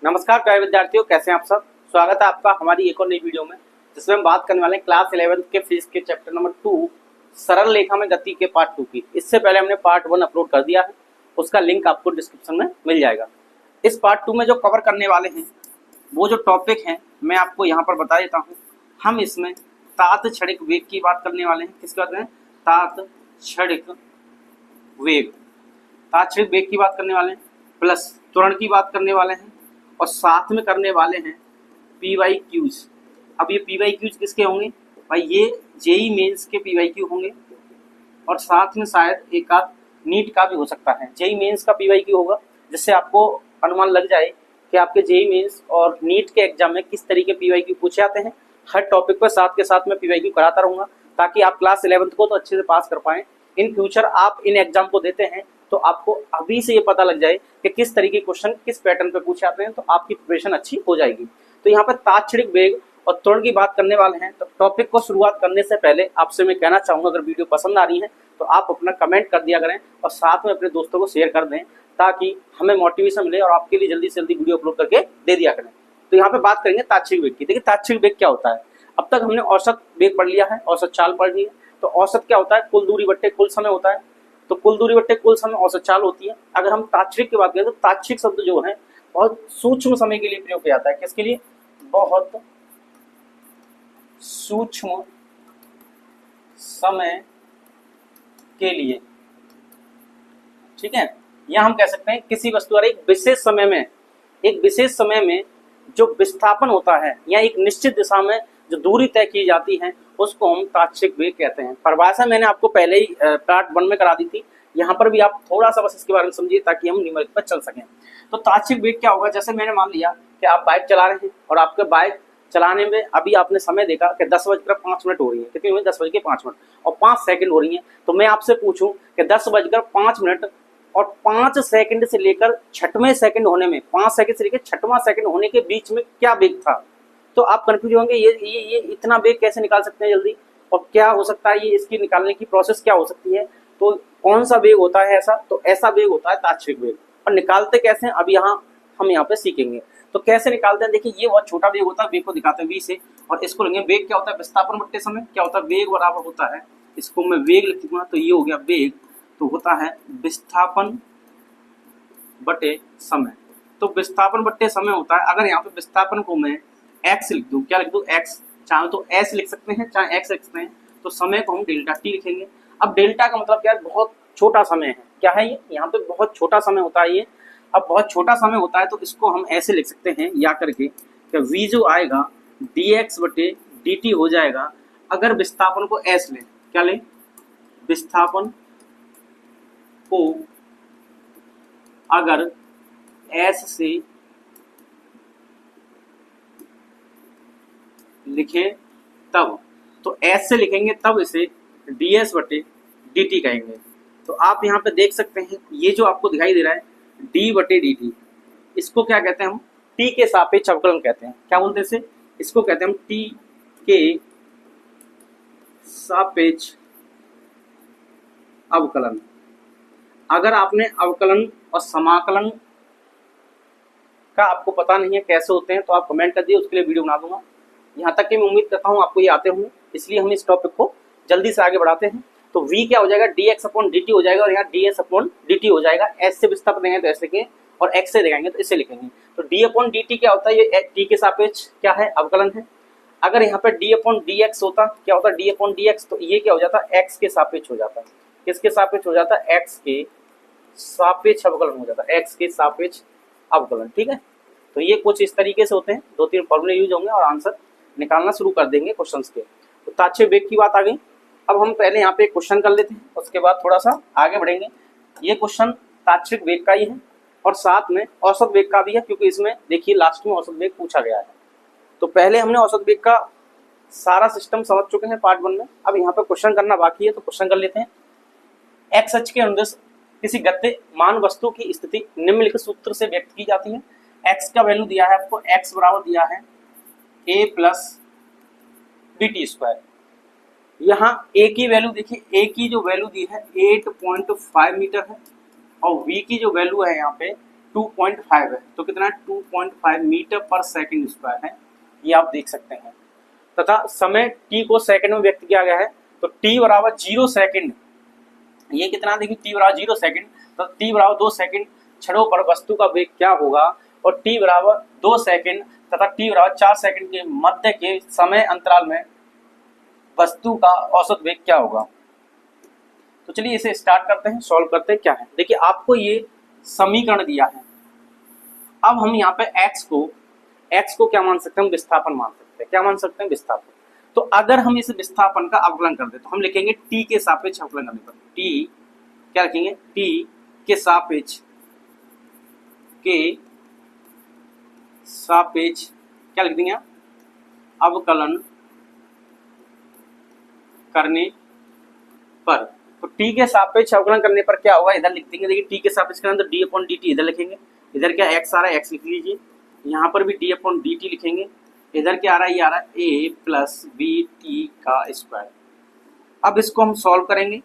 नमस्कार प्यारे विद्यार्थियों, कैसे हैं आप सब। स्वागत है आपका हमारी एक और नई वीडियो में, जिसमें हम बात करने वाले हैं क्लास 11 के फिजिक्स के चैप्टर नंबर 2 सरल रेखा में गति के पार्ट 2 की। इससे पहले हमने पार्ट 1 अपलोड कर दिया है, उसका लिंक आपको डिस्क्रिप्शन में मिल जाएगा। इस पार्ट 2 में जो कवर करने वाले हैं वो जो टॉपिक हैं मैं आपको यहाँ पर बता देता हूँ। हम इसमें तात्क्षणिक वेग की बात करने वाले हैं। किसकी बात करें? तात्क्षणिक वेग, तात्क्षणिक वेग की बात करने वाले हैं, प्लस त्वरण की बात करने वाले हैं, और साथ में करने वाले हैं PYQs। अब ये PYQs किसके होंगे भाई? ये जेई मेंस के PYQ होंगे, और साथ में शायद एक आध नीट का भी हो सकता है। जेई मेंस का PYQ होगा, जिससे आपको अनुमान लग जाए कि आपके जेई मेंस और नीट के एग्जाम में किस तरीके PYQ पूछे जाते हैं। हर टॉपिक पर साथ के साथ मैं PYQ कराता रहूँगा, ताकि आप क्लास 11th को तो अच्छे से पास कर पाएँ। इन फ्यूचर आप इन एग्जाम को देते हैं तो आपको अभी से ये पता लग जाए कि किस तरीके के क्वेश्चन किस पैटर्न पे पूछे जाते हैं, तो आपकी प्रिपरेशन अच्छी हो जाएगी। तो यहाँ पर तात्क्षणिक वेग और त्वरण की बात करने वाले हैं। तो टॉपिक को शुरुआत करने से पहले आपसे मैं कहना चाहूँगा, अगर वीडियो पसंद आ रही है तो आप अपना कमेंट कर दिया करें और साथ में अपने दोस्तों को शेयर कर दें, ताकि हमें मोटिवेशन मिले और आपके लिए जल्दी से जल्दी वीडियो अपलोड करके दे दिया करें। तो यहाँ पे बात करेंगे तात्क्षणिक वेग की। देखिए तात्क्षणिक वेग क्या होता है। अब तक हमने औसत वेग पढ़ लिया है, औसत चाल पढ़ ली है। तो औसत क्या होता है? कुल दूरी बट्टे कुल समय होता है। तो कुल दूरी बट्टे कुल समय औसत चाल होती है। अगर हम तात्क्षणिक की बात करें तो तात्क्षणिक शब्द जो है बहुत सूक्ष्म समय के लिए प्रयोग किया जाता है। किसके लिए? बहुत सूक्ष्म समय के लिए, ठीक है। या हम कह सकते हैं किसी वस्तु द्वारा एक विशेष समय में जो विस्थापन होता है या एक निश्चित दिशा में जो दूरी तय की जाती है उसको हम तात्क्षणिक वेग कहते हैं। परिभाषा मैंने आपको पहले ही पार्ट 1 में करा दी थी। यहाँ पर भी आप थोड़ा सा बस इसके बारे में समझिए ताकि हम न्यूमेरिक पर चल सकें। तो तात्क्षणिक वेग क्या होगा? जैसे मैंने मान लिया कि आप बाइक चला रहे हैं और आपके बाइक चलाने में अभी आपने समय देखा कि 10:05 हो रही है। कितनी हुई? 10:05 और 5 सेकंड हो रही है। तो मैं आपसे पूछूं कि 10:05 और 5 सेकंड से लेकर 6वें सेकंड होने में, 5 सेकंड से लेकर 6वां सेकंड होने के बीच में क्या वेग था? तो आप कंफ्यूज होंगे, ये इतना वेग कैसे निकाल सकते हैं जल्दी, और क्या हो सकता है, ये इसकी निकालने की प्रोसेस क्या हो सकती है। तो कौन सा वेग होता है ऐसा? तो ऐसा वेग होता है तात्क्षणिक वेग। और निकालते कैसे हैं अब हम यहाँ पे सीखेंगे। तो कैसे निकालते हैं? देखिए ये बहुत छोटा वेग होता है, वेग को दिखाते हैं V से, और इसको लेंगे वेग क्या होता है? विस्थापन बट्टे समय। क्या होता है? वेग बराबर होता है, इसको मैं वेग लिख दूंगा तो ये हो गया वेग, तो होता है विस्थापन बटे समय। तो विस्थापन बट्टे समय होता है। अगर यहाँ पे विस्थापन को मैं x लिख दूं, क्या लिख दूं? x, चाहे तो s लिख सकते हैं चाहे x लिख सकते हैं। तो समय को हम डेल्टा t लिखेंगे। अब डेल्टा का मतलब क्या है? बहुत छोटा समय है। क्या है ये? यहाँ पे बहुत छोटा समय होता है ये। अब बहुत छोटा समय होता है तो इसको हम ऐसे लिख सकते हैं या करके कि v जो आएगा dx बटे dt हो जाएगा। अगर विस्थापन को s लें, क्या लें? विस्थापन को अगर s से लिखे तब, तो s से लिखेंगे तब इसे ds बटे dt कहेंगे। तो आप यहाँ पे देख सकते हैं ये जो आपको दिखाई दे रहा है d बटे dt, इसको क्या कहते हैं हम? t के सापेक्ष अवकलन कहते हैं। क्या बोलते हैं इसे? इसको कहते हैं हम t के सापेक्ष अवकलन। अगर आपने अवकलन और समाकलन का आपको पता नहीं है कैसे होते हैं तो आप कमेंट कर दिए, उसके लिए वीडियो बना दूंगा। यहाँ तक कि मैं उम्मीद करता हूँ आपको ये आते होंगे, इसलिए हम इस टॉपिक को जल्दी से आगे बढ़ाते हैं। तो v क्या हो जाएगा? dx अपॉन dt हो जाएगा, और यहाँ ds अपॉन dt हो जाएगा। s से विस्थापन देंगे तो ऐसे लिखेंगे, और x से दिखाएंगे तो इसे लिखेंगे। तो d अपॉन dt क्या होता है? ये t के सापेक्ष क्या है? अवकलन है। अगर यहाँ पे d अपॉन dx होता, क्या होता? d अपॉन dx, तो ये क्या हो जाता? x के सापेक्ष हो जाता। किसके सापेक्ष हो जाता? x के सापेक्ष अवकलन हो जाता, x के सापेक्ष अवकलन, ठीक है। तो ये कुछ इस तरीके से होते हैं, 2-3 फॉर्मूले यूज होंगे और आंसर निकालना शुरू कर देंगे क्वेश्चंस के। तो तात्क्षणिक वेग की बात आ गई। अब हम पहले यहाँ पे एक क्वेश्चन कर लेते हैं, उसके बाद थोड़ा सा आगे बढ़ेंगे। ये क्वेश्चन तात्क्षणिक वेग का ही है और साथ में औसत वेग का भी है, क्योंकि इसमें देखिए लास्ट में औसत वेग पूछा गया है। तो पहले हमने औसत वेग का सारा सिस्टम समझ चुके हैं पार्ट 1 में। अब यहाँ पे क्वेश्चन करना बाकी है, तो क्वेश्चन कर लेते हैं। एक्स अक्ष के अनुदिश किसी गतिमान वस्तु की स्थिति निम्नलिखित सूत्र से व्यक्त की जाती है। एक्स का वैल्यू दिया है आपको, एक्स बराबर दिया है a प्लस BT²। यहाँ a की वैल्यू देखिए, a की जो वैल्यू दी है 8.5 मीटर है, और v की जो वैल्यू है यहाँ पे 2.5 है, तो कितना है 2.5 मीटर पर सेकंड स्क्वायर है, ये आप देख सकते हैं। तथा समय t को सेकंड में व्यक्त किया गया है, तो t बराबर 0 सेकंड, ये कितना देखिए t बराबर 0 सेकंड, तो t बराबर 2 सेकंड क्षणों पर वस्तु का वेग क्या होगा, और t बराबर 2 सेकंड तथा t बराबर 4 सेकंड के मध्य के समय अंतराल में वस्तु का औसत वेग क्या होगा। तो चलिए इसे स्टार्ट करते हैं, सॉल्व करते हैं क्या है। देखिए आपको ये समीकरण दिया है, अब हम यहाँ पे x को क्या मान सकते हैं, विस्थापन मान सकते हैं। क्या मान सकते हैं, विस्थापन। तो अगर हम इस विस्थापन का अवकलन कर दे तो हम लिखेंगे t के सापेक्ष अवकलन करने पर, t क्या लिखेंगे, t के सापेक्ष क्या लिख देंगे, अवकलन करने पर। तो t के सापेक्ष अवकलन करने पर क्या होगा, इधर लिख देंगे। देखिए t के सापेक्ष करना तो d/dt इधर लिखेंगे, इधर क्या x आ रहा है x लिख लीजिए, यहाँ पर भी d/dt लिखेंगे, इधर क्या आ रहा है, ये आ रहा है a प्लस बी टी का स्क्वायर। अब इसको हम सॉल्व करेंगे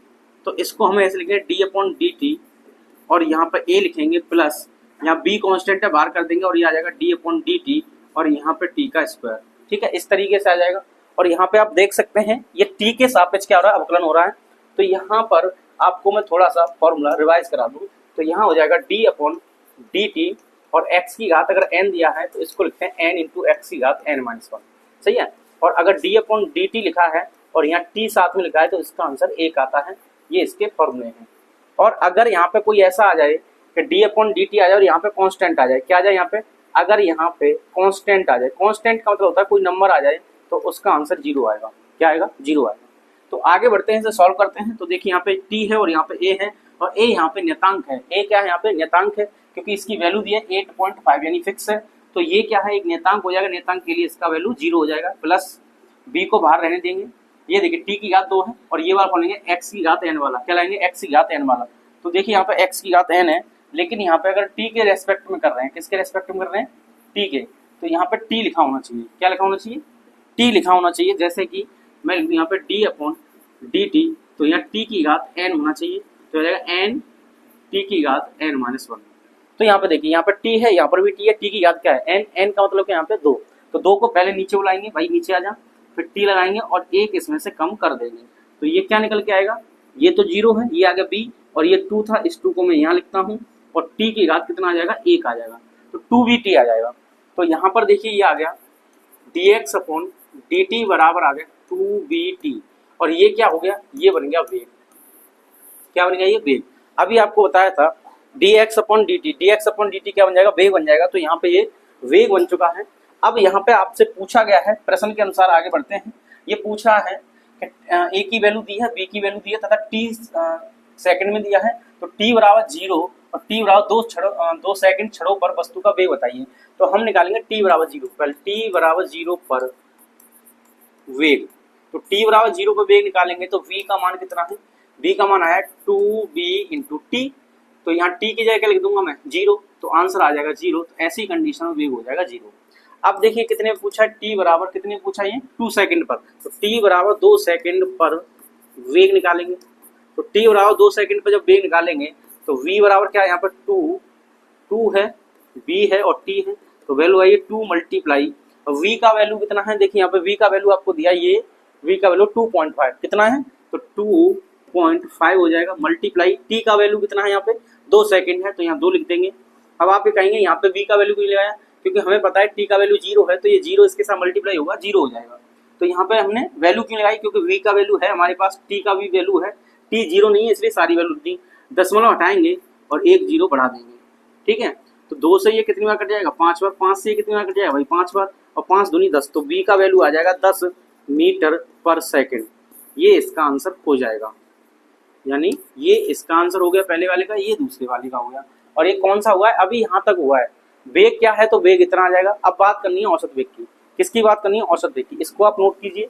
तो इसको हम ऐसे लिखेंगे d/dt और यहाँ पर a लिखेंगे प्लस, यहाँ b कांस्टेंट है बाहर कर देंगे और ये आ जाएगा d/dt और यहाँ पे t का स्क्वायर। ठीक है, इस तरीके से आ जाएगा। और यहाँ पे आप देख सकते हैं ये t के सापेक्ष क्या हो रहा है, अवकलन हो रहा है। तो यहाँ पर आपको मैं थोड़ा सा फॉर्मूला रिवाइज करा दूं, तो यहाँ हो जाएगा d/dt और x की घात अगर n दिया है तो इसको लिखते हैं n इंटू एक्स की घात n-1, सही है। और अगर d/dt लिखा है और यहाँ t साथ में लिखा है तो इसका आंसर 1 आता है। ये इसके फॉर्मूले हैं। और अगर यहाँ पे कोई ऐसा आ जाए कि d/dt आ जाए और यहाँ पे कांस्टेंट आ जाए, क्या आ जाए यहाँ पे, अगर यहाँ पे कांस्टेंट आ जाए, कांस्टेंट का मतलब होता है कोई नंबर आ जाए तो उसका आंसर 0 आएगा। क्या आएगा, 0 आएगा। तो आगे बढ़ते हैं, इसे सॉल्व करते हैं। तो देखिए यहाँ पे t है और यहाँ पे a है और a यहाँ पे नियतांक है। a क्या है, यहाँ पे नियतांक है क्योंकि इसकी वैल्यू दी है 8.5 यानी फिक्स है। तो ये क्या है, एक नियतांक हो जाएगा, नियतांक के लिए इसका वैल्यू 0 हो जाएगा। प्लस b को बाहर रहने देंगे, ये देखिए t की घात 2 है और ये वाला खोलेंगे x की घात n वाला, क्या लाएंगे, x की घात n वाला। तो देखिए यहाँ पे x की घात n है, लेकिन यहाँ पे अगर t के रेस्पेक्ट में कर रहे हैं, किसके रेस्पेक्ट में कर रहे हैं, t के, तो यहाँ पे t लिखा होना चाहिए। क्या लिखा होना चाहिए, t लिखा होना चाहिए। जैसे कि मैं यहाँ पे d/dt, तो यहाँ t की घात n होना चाहिए, तो हो जाएगा n t की घात n-1। तो यहाँ पे देखिए, यहाँ पे t है, यहाँ पर भी t है, t की घात क्या है, n का मतलब क्या, यहाँ पे 2। तो 2 को पहले नीचे बुलाएंगे, भाई नीचे आ जा, फिर t लगाएंगे और 1 इसमें से कम कर देंगे। तो ये क्या निकल के आएगा, ये तो 0 है, ये आ गया b और ये 2 था, इस 2 को मैं यहाँ लिखता हूँ और t की घात कितना आ जाएगा, 1 आ जाएगा, तो 2vt आ जाएगा। तो यहाँ पर देखिए ये आ गया dx/dt बराबर आ गया 2vt और ये क्या हो गया, ये बन गया वेग। क्या बन गया, ये वेग। अभी आपको बताया था dx/dt क्या बन जाएगा, वेग बन जाएगा। तो यहाँ पे ये वेग बन चुका है। अब यहाँ पे आपसे पूछा गया है, प्रश्न के अनुसार आगे बढ़ते हैं। ये पूछा है कि a की वैल्यू दी है, b की वैल्यू दी है तथा t सेकंड में दिया है। तो t बराबर 0 और t बराबर 2 सेकंड क्षणों पर वस्तु का वेग बताइए। तो हम निकालेंगे t बराबर 0, पहले t बराबर 0 पर वेग। तो t बराबर 0 पर वेग निकालेंगे तो v का मान कितना है, v का मान आया 2v इंटू टी। तो यहाँ t की जगह क्या लिख दूंगा मैं, 0, तो आंसर आ जाएगा 0। तो ऐसी कंडीशन में वेग हो जाएगा 0। अब देखिए कितने पूछा, t बराबर कितने पूछा, ये 2 सेकंड पर। तो t बराबर 2 सेकंड पर वेग निकालेंगे। तो t बराबर 2 सेकंड पर जब वेग निकालेंगे तो v बराबर क्या है, यहाँ पर 2 है, b है और t है, तो वैल्यू आई 2 मल्टीप्लाई v का वैल्यू कितना है, देखिए यहाँ पे v का वैल्यू आपको दिया, ये v का वैल्यू 2.5 कितना है, तो 2.5 हो जाएगा मल्टीप्लाई t का वैल्यू कितना है, यहाँ पे 2 सेकंड है तो यहाँ 2 लिख देंगे। अब आप ये कहेंगे यहाँ पे v का वैल्यू क्यों लगाया, क्योंकि हमें पता है t का वैल्यू 0 है, तो ये 0 इसके साथ मल्टीप्लाई होगा 0 हो जाएगा। तो यहाँ पे हमने वैल्यू क्यों लगाई, क्योंकि v का वैल्यू है हमारे पास, t का भी वैल्यू है, t 0 नहीं है इसलिए सारी वैल्यू दी, दशमलव हटाएंगे और 1 0 बढ़ा देंगे। ठीक है, तो 2 से ये कितनी बार कट जाएगा, 5 बार, 5 से ये कितनी बार कट जाएगा भाई 5 बार, और 5 दूनी 10, तो v का वैल्यू आ जाएगा 10 मीटर पर सेकंड। ये इसका आंसर हो जाएगा, यानी ये इसका आंसर हो गया पहले वाले का, ये दूसरे वाले का हो गया। और ये कौन सा हुआ है, अभी यहाँ तक हुआ है। वेग क्या है, तो वेग इतना आ जाएगा। अब बात करनी है औसत वेग की, किसकी बात करनी है, औसत वेग की। इसको आप नोट कीजिए,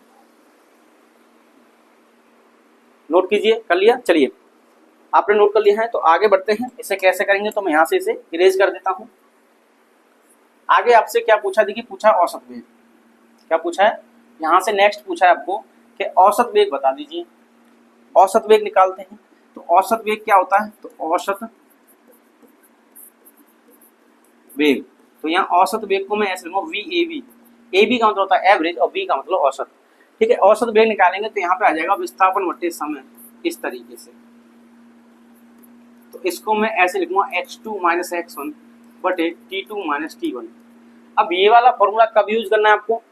नोट कीजिए, कर लिया, चलिए आपने नोट कर लिया है तो आगे बढ़ते हैं। इसे कैसे करेंगे, तो मैं यहाँ से इसे इरेज कर देता हूँ। आगे आपसे क्या पूछा, देखिए पूछा औसत वेग, क्या पूछा है, यहाँ से नेक्स्ट पूछा है आपको कि औसत वेग बता दीजिए। औसत वेग निकालते हैं। तो औसत वेग क्या होता है, तो औसत वेग। तो यहाँ औसत वेग को मैं ऐसे लूंगा V A B. A B का मतलब होता है एवरेज और बी का मतलब औसत। ठीक है, औसत वेग निकालेंगे तो यहाँ पे आ जाएगा विस्थापन बटे समय, इस तरीके से। तो इसको मैं ऐसे लिखूंगा x2 माइनस x1 बटे t2 माइनस t1। अब ये वाला फॉर्मूला कब यूज करना है आपको,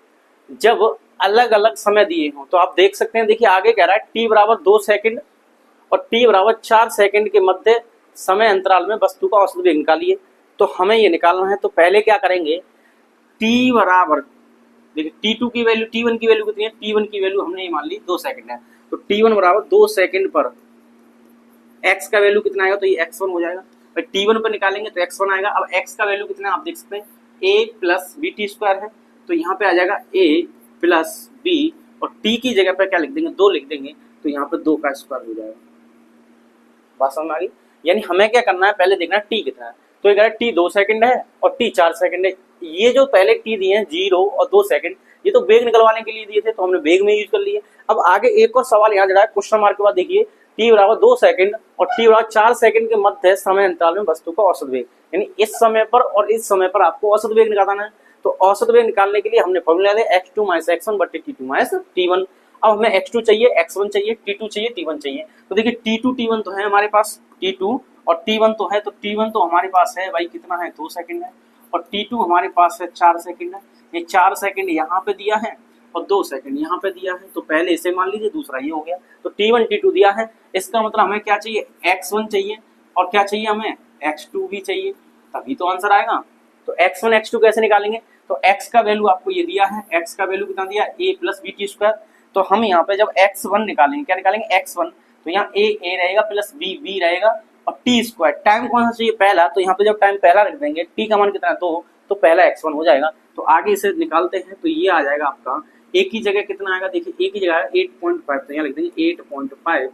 जब अलग अलग समय दिए हों। तो आप देख सकते हैं, देखिए आगे कह रहा है t बराबर 2 सेकंड और t बराबर 4 सेकंड के मध्य समय अंतराल में वस्तु का औसत वेग निकालिए। तो हमें ये निकालना है, तो पहले क्या करेंगे, t बराबर, देखिए t2 की वैल्यू, t1 की वैल्यू कितनी है, t1 की वैल्यू हमने मान ली 2 सेकंड है। तो t1 बराबर 2 सेकंड पर x का वैल्यू कितना आएगा, तो ये x1 हो जाएगा। भाई t1 पर निकालेंगे तो x1 आएगा। अब x का वैल्यू कितना है आप देख सकते हैं, a plus B T square है। तो यहाँ पे आ जाएगा a प्लस बी और t की जगह पे क्या लिख देंगे, 2 लिख देंगे। तो यहाँ पे 2 का स्क्वायर हो जाएगा। बात समझ आ गई। यानी हमें क्या करना है, पहले देखना है t कितना है। तो ये कह रहा है t 2 सेकंड है और t 4 सेकंड है। ये जो पहले t दिए हैं 0 और 2 सेकंड, ये तो वेग निकलवाने के लिए दिए थे, तो हमने वेग में यूज कर लिए। अब आगे एक और सवाल यहाँ जड़ा है क्वेश्चन मार्क के बाद, देखिए t बराबर 2 सेकंड और t बराबर 4 सेकंड के मध्य समय अंतराल में वस्तु का औसत वेग, यानी इस समय पर और इस समय पर आपको औसत वेग निकालना है। तो औसत वेग निकालने के लिए हमने फॉर्मूला लिया x2 माइनस x1 बटे t2 माइनस t1। अब हमें x2 चाहिए, x1 चाहिए, t2 चाहिए, t1 चाहिए। तो देखिए t2 t1 तो है हमारे पास, t2 और t1 तो है। तो t1 तो हमारे पास है भाई कितना है, 2 सेकंड है और t2 हमारे पास है 4 सेकंड है। ये 4 सेकंड यहाँ पे दिया है और 2 सेकंड यहाँ पे दिया है। तो पहले इसे मान लीजिए, दूसरा ये हो गया। तो t1 t2 दिया है, इसका मतलब हमें क्या चाहिए, x1 चाहिए और क्या चाहिए हमें, x2 भी चाहिए, तभी तो आंसर आएगा। तो x1 x2 कैसे निकालेंगे, तो x का वैल्यू आपको ये दिया है, x का वैल्यू कितना दिया, a plus B T square. तो हम यहाँ पे जब x1 निकालेंगे, क्या निकालेंगे, x1, तो यहाँ a रहेगा प्लस b रहेगा और t स्क्वायर। टाइम कौन सा चाहिए, पहला। तो यहाँ पे जब टाइम पहला रख देंगे, t का मान कितना है 2, तो पहला x1 हो जाएगा। तो आगे इसे निकालते हैं, तो ये आ जाएगा आपका a की जगह कितना आएगा, देखिए a की जगह 8.5, तो यहाँ लिख देंगे 8.5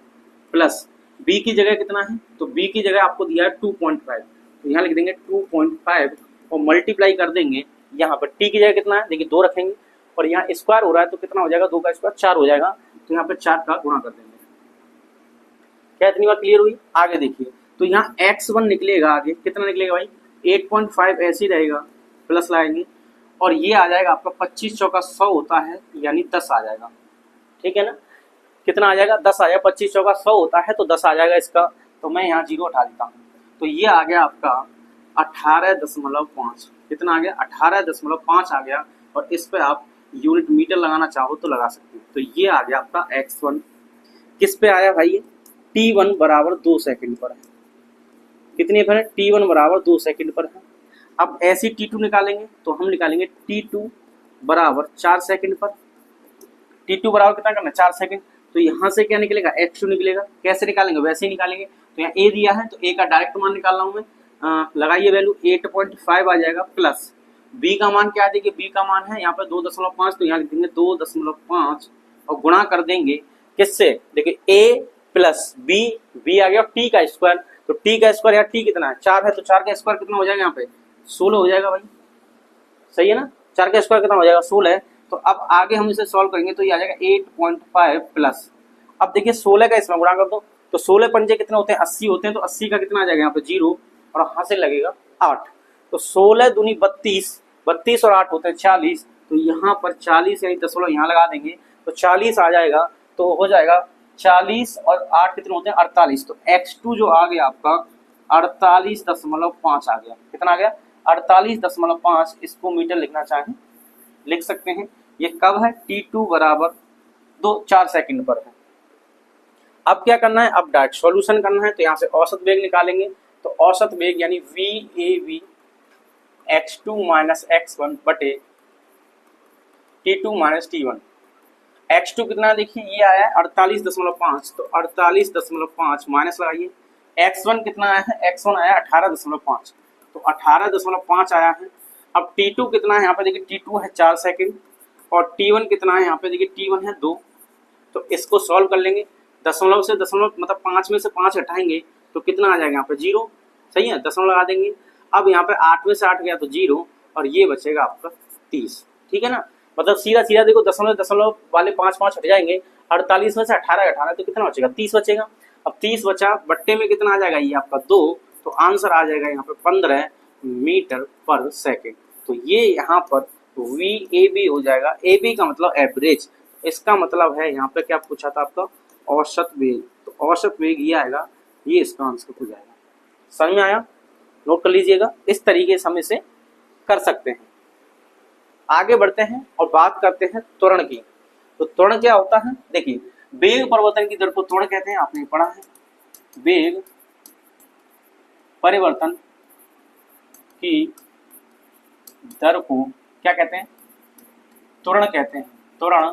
प्लस b की जगह कितना है, तो b की जगह आपको दिया है 2.5, तो यहाँ लिख देंगे 2.5 और मल्टीप्लाई कर देंगे। यहाँ पर t की जगह कितना है, देखिए 2 रखेंगे और यहाँ स्क्वायर हो रहा है तो कितना हो जाएगा, 2 का स्क्वायर 4 हो जाएगा। तो यहाँ पे 4 का गुणा कर देंगे। क्या इतनी बात क्लियर हुई। आगे देखिए, तो यहाँ x1 निकलेगा, आगे कितना निकलेगा भाई, 8.5 ऐसे ही रहेगा, प्लस लाएंगे और ये आ जाएगा आपका 25 चौका 100 होता है, यानी 10 आ जाएगा। ठीक है ना, कितना आ जाएगा, 10 आ जाएगा। 25 चौका 100 होता है तो 10 आ जाएगा इसका। तो मैं यहाँ 0 उठा देता हूँ, तो ये आ गया आपका 18.5। कितना आ गया, 18.5 आ गया। और इस पे आप यूनिट मीटर लगाना चाहो तो लगा सकते हो। तो ये आ गया आपका x1। किस पे आया भाई, t1 बराबर 2 सेकंड पर है। कितनी पर है, t1 बराबर 2 सेकंड पर है। अब ऐसी t2 निकालेंगे, तो हम निकालेंगे t2 बराबर 4 सेकंड पर। t2 बराबर कितना करना है, 4 सेकंड। तो यहाँ से क्या निकलेगा, x2 निकलेगा। कैसे निकालेंगे, वैसे ही निकालेंगे। तो यहाँ a दिया है तो a का डायरेक्ट मान निकाल रहा हूँ मैं, लगाइए वैल्यू 8.5 आ जाएगा प्लस b का मान क्या है, देखिए b का मान है यहाँ पे 2.5, तो यहाँ लिख देंगे 2.5 और गुणा कर देंगे किससे, देखिए a प्लस b आ गया और t का स्क्वायर। तो t का स्क्वायर यहाँ t कितना है, 4 है, तो 4 का स्क्वायर कितना हो जाएगा, यहाँ पे 16 हो जाएगा भाई। सही है ना, 4 का स्क्वायर कितना हो जाएगा, 16 है। तो अब आगे हम इसे सॉल्व करेंगे तो ये आ जाएगा 8.5 प्लस, अब देखिए 16 का इसमें गुणा कर दो, तो 16 पंजे कितने होते हैं, 80 होते हैं। तो 80 का कितना आ जाएगा यहाँ पे 0 और यहाँ से लगेगा 8। तो 16 दूनी 32, 32 और 8 होते हैं 40। तो यहाँ पर 40 यानी 10 यहाँ लगा देंगे तो 40 आ जाएगा। तो हो जाएगा 40 और 8 कितने होते हैं 48। तो x2 जो आ गया आपका 48.5 आ गया। कितना आ गया 48.5। इसको मीटर लिखना चाहें लिख सकते हैं। ये कब है, t2 बराबर 4 सेकंड पर है। अब क्या करना है, अब डायरेक्ट सॉल्यूशन करना है। तो यहाँ से औसत वेग निकालेंगे, तो औसत वेग यानी VAV x2 माइनस x1 बटे t2 माइनस t1। x2 कितना देखिए ये आया है 48.5, तो 48.5 माइनस लगाइए। x1 कितना आया है, x1 आया 18.5, तो 18.5 आया है। अब t2 कितना है, यहाँ पे देखिए t2 है 4 सेकंड और t1 कितना है, यहाँ पे देखिए t1 है 2। तो इसको सॉल्व कर लेंगे, दशमलव से दशमलव मतलब 5 में से 5 हटाएंगे तो कितना आ जाएगा यहाँ पे 0। सही है, दशमलव लगा देंगे। अब यहाँ पे 8 में से 8 गया तो 0 और ये बचेगा आपका 30। ठीक है ना, मतलब सीधा सीधा देखो दशमलव वाले 5 हट जाएंगे। 48 में से 18 तो कितना बचेगा, 30 बचेगा। अब 30 बचा, बट्टे में कितना आ जाएगा, ये आपका 2, तो आंसर आ जाएगा यहाँ पे 15 मीटर पर सेकेंड। तो ये यहाँ पर VAB हो जाएगा। AB का मतलब एवरेज, इसका मतलब है यहाँ पे क्या पूछा था आपका, औसत वेग। तो औसत वेग ये आएगा, ये इसका आंसर हो जाएगा। समझ में आया? नोट कर लीजिएगा, इस तरीके से हम इसे कर सकते हैं। आगे बढ़ते हैं और बात करते हैं त्वरण की। तो त्वरण क्या होता है? देखिए, वेग परिवर्तन की दर को त्वरण कहते हैं, आपने पढ़ा है। वेग परिवर्तन की दर को क्या कहते हैं? त्वरण कहते हैं, त्वरण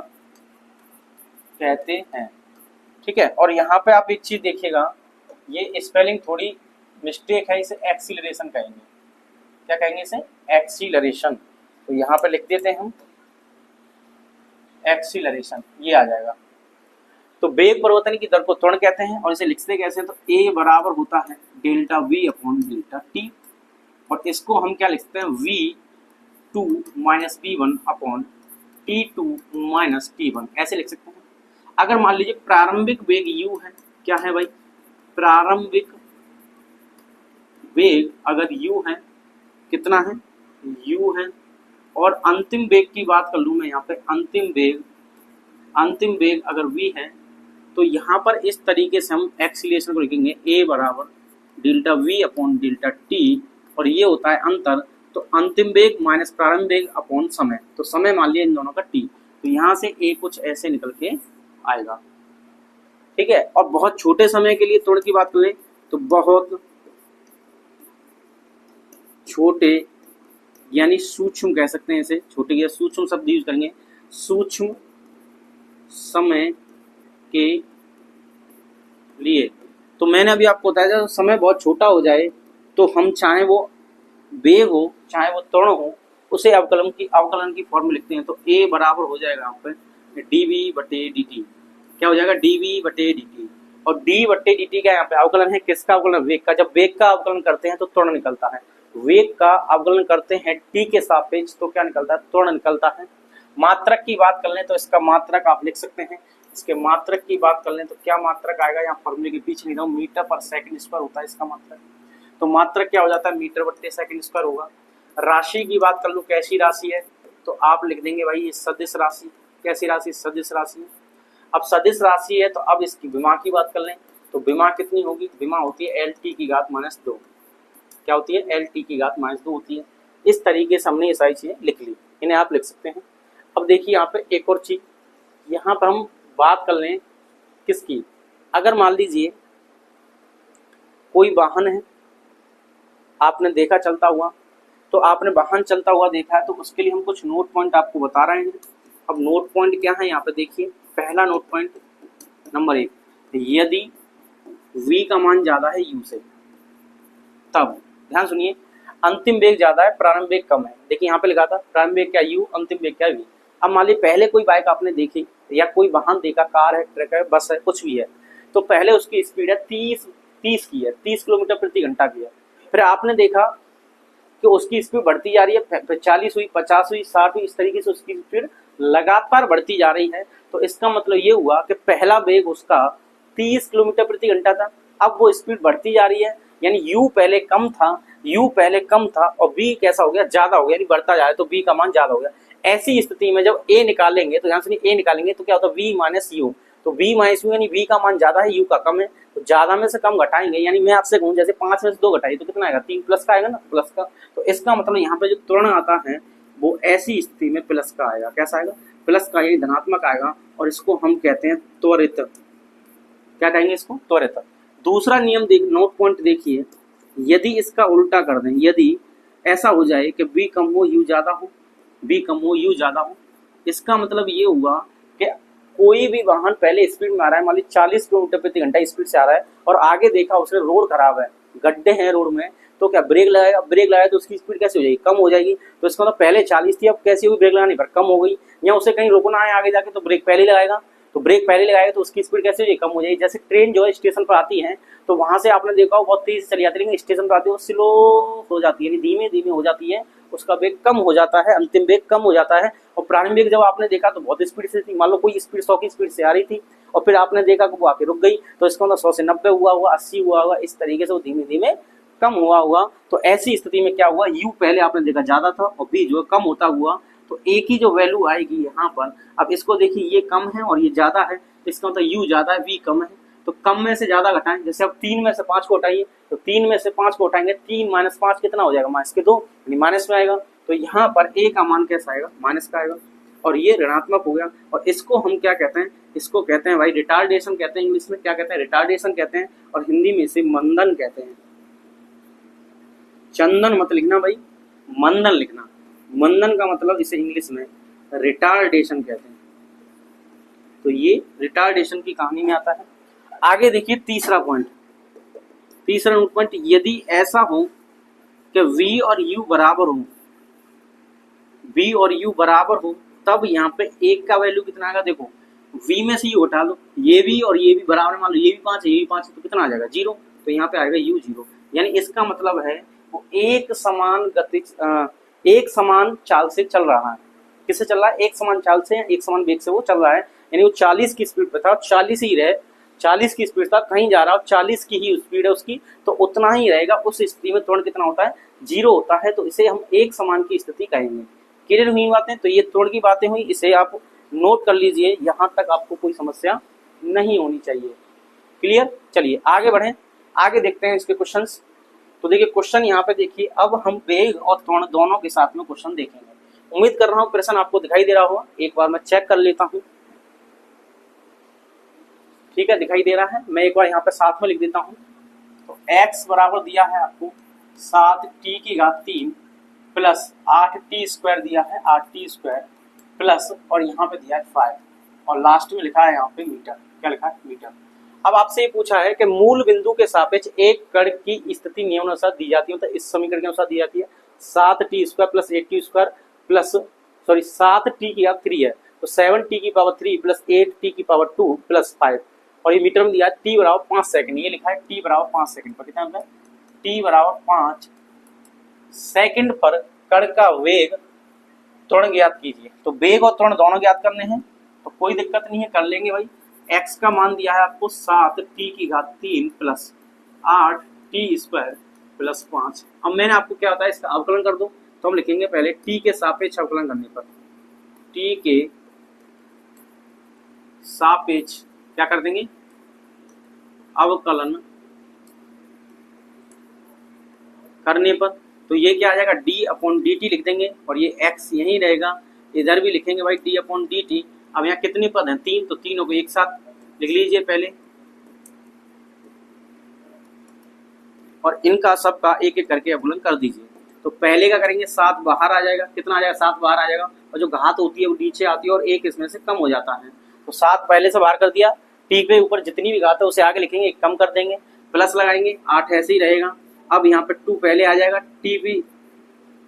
कहते हैं। ठीक है, और यहाँ पे आप एक चीज देखिएगा, ये स्पेलिंग थोड़ी मिस्टेक है, इसे एक्सीलरेशन कहेंगे। क्या कहेंगे इसे? एक्सीलरेशन। तो यहाँ पे लिख देते हैं हम एक्सीलरेशन, ये आ जाएगा। तो वेग परिवर्तन की दर को त्वरण कहते हैं, और इसे लिखते कैसे हैं? तो A बराबर होता है delta V upon delta T, और इसको हम क्या लिखते हैं? V2 minus P1 upon T2 minus T1, ऐसे लिख सकते हैं। अगर मान लीजिए प्रारंभिक वेग U है, क्या है भाई? प्रारंभिक वेग अगर U है, कितना है? U है, और अंतिम वेग की बात कर लूं मैं यहाँ पे, अंतिम वेग अगर V है, तो यहाँ पर इस तरीके से हम एक्सीलरेशन को लिखेंगे A बराबर delta V upon delta T, और ये होता है अंतर। तो अंतिम वेग माइनस प्रारंभिक वेग अपॉन समय, तो समय मान लिया इन दोनों का T, तो यहाँ से A कुछ ऐसे निकल के आएगा। ठीक है, और बहुत छोटे समय के लिए त्वरण की बात करें तो बहुत छोटे यानी सूक्ष्म कह सकते हैं इसे, छोटे या सूक्ष्म शब्द यूज करेंगे, सूक्ष्म समय के लिए। तो मैंने अभी आपको बताया था, समय बहुत छोटा हो जाए तो हम चाहे वो वेग हो चाहे वो त्वरण हो, उसे अवकलन की फॉर्म में लिखते हैं। तो A बराबर हो जाएगा यहाँ पे dV/dt। क्या हो जाएगा? dV/dt, और d/dt का यहाँ पे अवकलन है, किसका अवकलन? वेग का। जब वेग का अवकलन करते हैं तो त्वरण निकलता है, वेग का अवकलन करते हैं t के सापेक्ष तो क्या निकलता है? त्वरण निकलता है। मात्रक की बात कर लें तो इसका मात्रक आप लिख सकते हैं। इसके मात्रक की बात कर लें तो क्या मात्रक आएगा? यहाँ फॉर्मूले के पीछे नहीं रहा हूँ, मीटर पर सेकंड स्क्वायर होता है इसका मात्रक। तो मात्रक क्या हो जाता है? मीटर/सेकंड स्क्वायर होगा। राशि की बात कर लूँ, कैसी राशि है? तो आप लिख देंगे भाई ये सदिश राशि। कैसी राशि? सदिश राशि। अब सदिश राशि है तो अब इसकी विमा की बात कर लें तो विमा कितनी होगी? विमा होती है LT की घात -2। क्या होती है? LT की घात -2 होती है। इस तरीके से हमने ये सारी चीजें लिख ली, इन्हें आप लिख सकते हैं। अब देखिए यहाँ पे एक और चीज, यहाँ पर हम बात कर लें किसकी? अगर मान लीजिए कोई वाहन है, आपने देखा चलता हुआ, तो आपने वाहन चलता हुआ देखा है, तो उसके लिए हम कुछ नोट पॉइंट आपको बता रहे हैं। अब नोट पॉइंट क्या है यहाँ पे देखिए, पहला नोट पॉइंट नंबर 1, यदि V का मान ज्यादा है U से, तब ध्यान सुनिए, अंतिम वेग ज्यादा है प्रारंभिक वेग कम है। देखिए यहाँ पे लिखा था प्रारंभिक वेग क्या U, अंतिम वेग क्या V। अब मान लीजिए पहले कोई बाइक आपने देखी या कोई वाहन देखा, कार है, ट्रक है, बस है, कुछ भी है, तो पहले उसकी स्पीड है 30 की है, 30 किलोमीटर प्रति घंटा की है। फिर आपने देखा कि उसकी स्पीड बढ़ती जा रही है, फिर 40 हुई, 50 हुई, 60 हुई, इस तरीके से उसकी स्पीड लगातार बढ़ती जा रही है। तो इसका मतलब ये हुआ कि पहला वेग उसका 30 किलोमीटर प्रति घंटा था, अब वो स्पीड बढ़ती जा रही है, यानी U पहले कम था और V कैसा हो गया? ज्यादा हो गया, यानी बढ़ता जा रहा है, तो V का मान ज्यादा हो गया। ऐसी स्थिति में जब A निकालेंगे तो ध्यान से A निकालेंगे तो क्या होता है? V minus U। तो V माइनस U यानी V का मान ज्यादा है, U का कम है, तो ज्यादा में से कम घटाएंगे। यानी मैं आपसे कहूँ जैसे 5 में से 2 घटाइए तो कितना आएगा? 3 प्लस का आएगा ना, प्लस का। तो इसका मतलब यहाँ पे जो त्वरण आता है वो ऐसी स्थिति में प्लस का आएगा। कैसा आएगा? प्लस का, यानी धनात्मक आएगा, और इसको हम कहते हैं त्वरित। क्या कहेंगे इसको? त्वरित। दूसरा नियम देख, नोट पॉइंट देखिए, यदि इसका उल्टा कर दें, यदि ऐसा हो जाए कि V कम हो U ज्यादा हो, V कम हो U ज्यादा हो, इसका मतलब ये हुआ कि कोई भी वाहन पहले स्पीड में आ रहा है, मान लीजिए 40 किलोमीटर प्रति घंटा स्पीड से आ रहा है, और आगे देखा उसने रोड खराब है, गड्ढे हैं रोड में, तो क्या ब्रेक लगाएगा? ब्रेक लगाए तो उसकी स्पीड कैसे हो जाएगी? कम हो जाएगी। तो इसका मतलब पहले 40 थी, अब कैसी हुई? ब्रेक लगाने पर कम हो गई। या उसे कहीं रोकना है आगे जाके तो ब्रेक पहले लगाएगा, तो ब्रेक पहले लगाएगा तो उसकी स्पीड कैसे हो जाएगी? कम हो जाएगी। जैसे ट्रेन जो है स्टेशन पर आती है तो वहां से आपने देखा हो बहुत तेज चली जाती है, लेकिन स्टेशन पर आती है वो स्लो हो जाती है, धीमे धीमे हो जाती है, उसका वेग कम हो जाता है, अंतिम वेग कम हो जाता है। और प्रारंभिक जब आपने देखा तो बहुत स्पीड से थी, मान लो कोई स्पीड 100 की स्पीड से आ रही थी, और फिर आपने देखा कि वो आके रुक गई, तो इसका मतलब 100 से 90 हुआ होगा, 80 हुआ होगा, इस तरीके से वो धीमे धीमे कम हुआ तो ऐसी स्थिति में क्या हुआ, u पहले आपने देखा ज्यादा था और v जो है कम होता हुआ, तो एक ही जो वैल्यू आएगी यहाँ पर। अब इसको देखिए, ये कम है और ये ज्यादा है, तो इसका मतलब u ज्यादा है, v कम है, तो कम में से ज्यादा घटाएं। जैसे अब 3 में से 5 को हटाइए, तो 3 में से 5 को हटाएंगे, 3 माइनस 5 कितना हो जाएगा, -2, यानी माइनस में आएगा। तो यहाँ पर a का मान कैसा आएगा, माइनस का आएगा, और ये ऋणात्मक हो गया। और इसको हम क्या कहते हैं, इसको कहते हैं भाई रिटार्डेशन कहते हैं, इंग्लिश में क्या कहते हैं, रिटार्डेशन कहते हैं, और हिंदी में इसे मंदन कहते हैं। चंदन मत लिखना भाई, मंदन लिखना। मंदन का मतलब इसे इंग्लिश में रिटार्डेशन कहते हैं। तो ये रिटार्डेशन की कहानी में आता है। आगे देखिए तीसरा पॉइंट, यदि ऐसा हो कि v और u बराबर हो, तब यहाँ पे एक का वैल्यू कितना आएगा, देखो v में से u हटा लो, ये भी और ये भी बराबर, मान लो ये भी 5 है, ये भी 5 है, तो कितना आ जाएगा, 0। तो यहाँ पे आएगा u 0, यानी इसका मतलब है वो एक समान चाल से चल रहा है। किससे चल रहा है, एक समान चाल से, एक समान वेग से वो चल रहा है। यानी वो 40 की स्पीड पे था, 40 ही रहे, 40 की स्पीड था, कहीं जा रहा हो, 40 की ही स्पीड है उसकी, तो उतना ही रहेगा। उस स्थिति में त्वरण कितना होता है, 0 होता है। तो इसे हम एक समान की स्थिति कहेंगे। क्लियर हुई बातें, तो ये त्वरण की बातें हुई, इसे आप नोट कर लीजिए, यहाँ तक आपको कोई समस्या नहीं होनी चाहिए। क्लियर, चलिए आगे बढ़ें, आगे देखते हैं इसके क्वेश्चंस। तो देखिए क्वेश्चन यहाँ पे देखिए, अब हम वेग और त्वरण दोनों के साथ में क्वेश्चन देखेंगे। उम्मीद कर रहा हूँ प्रश्न आपको दिखाई दे रहा होगा, एक बार मैं चेक कर लेता हूँ। ठीक है, दिखाई दे रहा है, मैं एक बार यहाँ पे साथ में लिख देता हूँ। तो x बराबर दिया है आपको 7t3 प्लस 8t² दिया है, 8t² प्लस, और यहाँ पे दिया है 5, और लास्ट में लिखा है यहाँ पे मीटर। क्या लिखा है, मीटर। अब आपसे ये पूछा है कि मूल बिंदु के सापेक्ष एक कण की स्थिति निम्नानुसार दी जाती है, तो इस समीकरण के अनुसार दी जाती है 7t² plus 8t² plus, sorry 7t3 है, तो 7t3 प्लस 8t2 प्लस 5, और ये मीटर में दिया है t बराबर 5 सेकंड। ये लिखा है t बराबर 5 सेकंड पर, कितना होता है, t बराबर 5 सेकंड पर कण का वेग त्वरण ज्ञात कीजिए। तो वेग और त्वरण दोनों ज्ञात करने हैं, तो कोई दिक्कत नहीं है, कर लेंगे भाई। x का मान दिया है आपको 7t3 प्लस 8t² प्लस 5। अब मैंने आपको क्या बताया, इसका अवकलन कर दो, तो हम लिखेंगे पहले t के सापेक्ष अवकलन करने पर, t के सापेक्ष क्या कर देंगे, अवकलन करने पर, तो ये क्या आ जाएगा, d/dt लिख देंगे, और ये x यहीं रहेगा, इधर भी लिखेंगे भाई d/dt। अब यहाँ कितने पद हैं, 3, तो तीनों को एक साथ लिख लीजिए पहले, और इनका सबका एक एक करके अवकलन कर दीजिए। तो पहले का करेंगे, 7 बाहर आ जाएगा, कितना आ जाएगा, 7 बाहर आ जाएगा, और जो घात होती है वो नीचे आती है, और एक इसमें से कम हो जाता है। तो 7 पहले से बाहर कर दिया, t के ऊपर जितनी भी घात है उसे आगे लिखेंगे, एक कम कर देंगे, प्लस लगाएंगे, 8 ऐसे ही रहेगा। अब यहाँ पे 2 पहले आ जाएगा, t भी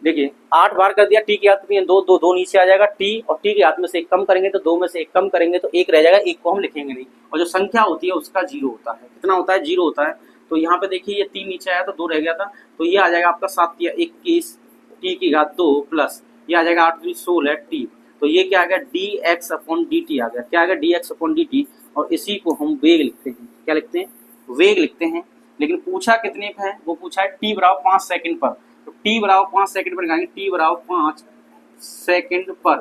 देखिए 8 बार कर दिया, t की हाथ में 2 नीचे आ जाएगा, t और t के हाथ में से एक कम करेंगे, तो 2 में से एक कम करेंगे तो एक रह जाएगा, एक को हम लिखेंगे नहीं, और जो संख्या होती है उसका 0 होता है। कितना होता है, 0 होता है। तो यहाँ पे देखिए ये 3 नीचे आया तो 2 रह गया था, तो ये आ जाएगा आपका 7 या 21 t की घात 2 प्लस ये आ जाएगा 8 × 16 t। तो ये क्या आ गया, dx/dt आ गया। क्या आ गया, dx/dt, और इसी को हम वेग लिखते हैं। क्या लिखते हैं, वेग लिखते हैं। लेकिन पूछा कितने पे है, वो पूछा है t बराबर 5 सेकंड पर, तो t बराबर 5 सेकंड पर लगाएंगे, t बराबर 5 सेकंड पर,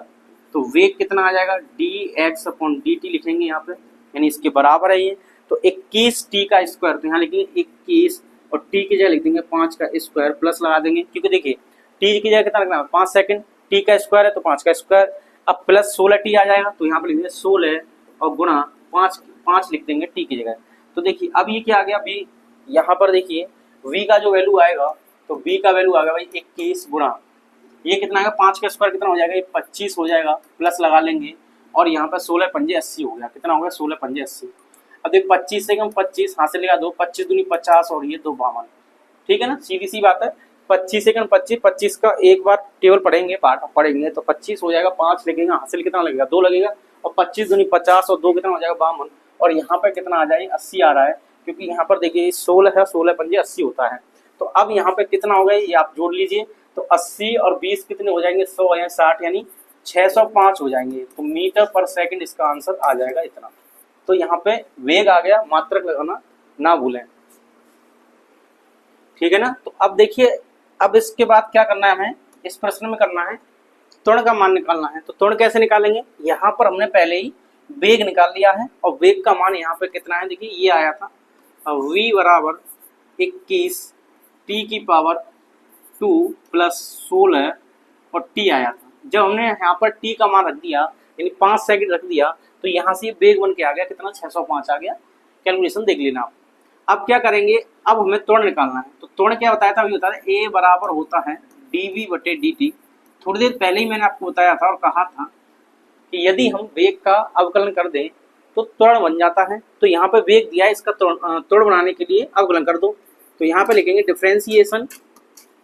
तो वेग कितना आ जाएगा, dx/dt लिखेंगे यहाँ पे, यानी इसके बराबर है ये। तो 21 t का स्क्वायर, तो यहाँ लिखेंगे 21, और t की जगह लिख देंगे 5 का स्क्वायर, प्लस लगा देंगे, क्योंकि देखिए t की जगह कितना रखना है, 5 सेकंड, t का स्क्वायर है तो 5 का स्क्वायर। अब प्लस 16t आ जाएगा, तो यहाँ पे लिख देंगे 16 और गुणा 5 लिख देंगे t की जगह। तो देखिए अब ये क्या आ गया, v, यहाँ पर देखिए v का जो वैल्यू आएगा, तो v का वैल्यू आ गया भाई 21 गुणा, ये कितना आएगा, 5 का स्क्वायर कितना हो जाएगा, ये 25 हो जाएगा, प्लस लगा लेंगे, और यहाँ पर 16 पंजे 80 हो गया। कितना हो गया, 16 पंजे 80। अब देख 25 से कम 25 हाथ से लगा दो, 25 दूनी 50, और ये 2 52। ठीक है ना, सीधी सी बात है। 25 से कम 25, 25 का एक बार टेबल पढ़ेंगे, पार्ट पढ़ेंगे, तो 25 हो जाएगा, 5 लगेगा, हासिल कितना लगेगा, 2 लगेगा, और 25 दूनी 50 और 2 कितना हो जाएगा, 52, और यहाँ पर कितना आ जाएगा, 80 आ रहा है, क्योंकि यहाँ पर देखिए 16 है, 16 पंजे 80 होता है। तो अब यहाँ पे कितना हो गया, ये आप जोड़ लीजिए, तो 80 और 20 कितने हो जाएंगे, 100 या 60, यानी 605 हो जाएंगे। तो मीटर पर सेकंड इसका आंसर आ जाएगा इतना। तो यहाँ पे वेग आ गया, मात्रक लगाना ना भूलें। ठीक है ना। तो अब देखिए, अब इसके बाद क्या करना है हमें, इस प्रश्न में करना है त्वरण का मान निकालना है। तो त्वरण कैसे निकालेंगे, यहाँ पर हमने पहले ही वेग निकाल लिया है और वेग का मान यहाँ पे कितना है, देखिए ये आया था v बराबर 21 t की पावर 2 प्लस 16 और t आया था। जब हमने यहाँ पर t का मान रख दिया यानी 5 सेकंड रख दिया तो यहाँ से वेग बन के आ गया कितना, 605 आ गया। कैलकुलेशन देख लेना आप। अब क्या करेंगे, अब हमें त्वरण निकालना है। तो त्वरण क्या बताया था, अभी बताया था a बराबर होता है dv बटे dt। थोड़ी देर पहले ही मैंने आपको बताया था और कहा था कि यदि हम वेग का अवकलन कर दें तो त्वरण बन जाता है। तो यहाँ पे वेग दिया है, इसका त्वरण बनाने के लिए अवकलन कर दो। तो यहाँ पे लिखेंगे differentiation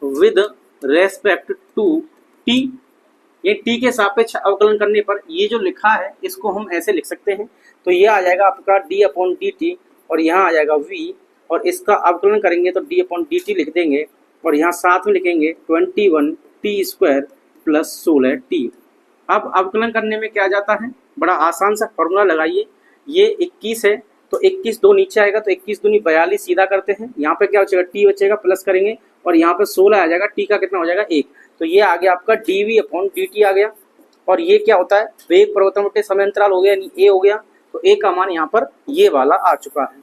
with respect to t। ये t के सापेक्ष अवकलन करने पर ये जो लिखा है इसको हम ऐसे लिख सकते हैं। तो ये आ जाएगा आपका d अपॉन dt और यहाँ आ जाएगा v, और इसका अवकलन करेंगे तो d अपॉन dt लिख देंगे और यहाँ साथ में लिखेंगे 21 t स्क्वायर प्लस 16 t। अब अवकलन करने में क्या जाता है, बड़ा आसान सा फॉर्मूला लगाइए। ये 21 है तो 21 दो नीचे आएगा तो 21 दूनी 42, सीधा करते हैं। यहाँ पे क्या बचेगा, t बचेगा, प्लस करेंगे और यहाँ पे 16 आ जाएगा, t का कितना हो जाएगा 1। तो ये आ गया आपका dv अपॉन dt आ गया। और ये क्या होता है, वेग परिवर्तन बटे समय अंतराल हो गया यानी a हो गया। तो a का मान यहाँ पर ये वाला आ चुका है।